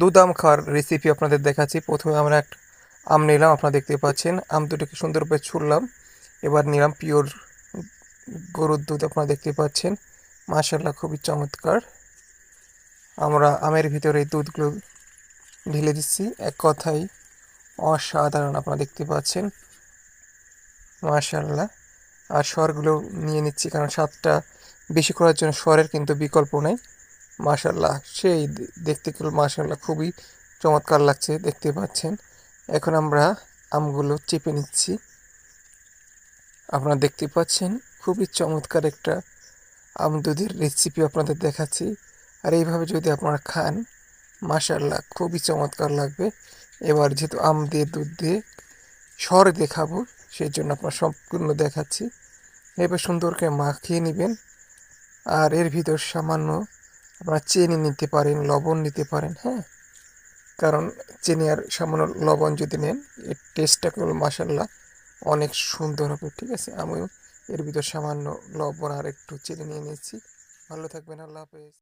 দুধ আম খাওয়ার রেসিপি আপনাদের দেখাচ্ছি। প্রথমে আমরা একটা আম নিলাম, আপনারা দেখতে পাচ্ছেন। আম দুটোকে সুন্দরভাবে ছুললাম। এবার নিলাম পিওর গরুর দুধ, আপনারা দেখতে পাচ্ছেন। মাশাআল্লাহ, খুবই চমৎকার। আমরা আমের ভিতরে এই দুধগুলো ঢেলে দিচ্ছি। এক কথায় অসাধারণ, আপনারা দেখতে পাচ্ছেন। মাশাআল্লাহ। আর সরগুলো নিয়ে নিচ্ছি, কারণ স্বাদটা বেশি করার জন্য সরের কিন্তু বিকল্প নেই। মাশাআল্লাহ, সেই দেখতে গেলে মাশাআল্লাহ খুবই চমৎকার লাগছে, দেখতে পাচ্ছেন। এখন আমরা আমগুলো চেপে নিচ্ছি, আপনারা দেখতে পাচ্ছেন। খুবই চমৎকার একটা আম দুধের রেসিপি আপনাদের দেখাচ্ছি। আর এইভাবে যদি আপনারা খান, মাশাআল্লাহ খুবই চমৎকার লাগবে। এবার যেহেতু আম দিয়ে দুধ দিয়ে সর দেখাবো, সেই জন্য আপনার সম্পূর্ণ দেখাচ্ছি। এবার সুন্দর করে মাখিয়ে নেবেন। আর এর ভিতর সামান্য আপনারা চিনি নিতে পারেন, লবণ নিতে পারেন, হ্যাঁ। কারণ চিনি আর সামান্য লবণ যদি নেন, এর টেস্টটা করলে মাসাল্লাহ অনেক সুন্দর হবে, ঠিক আছে। আমিও এর ভিতর সামান্য লবণ আর একটু চিনি নিয়ে নিয়েছি। ভালো থাকবেন, আল্লাহ হাফেজ।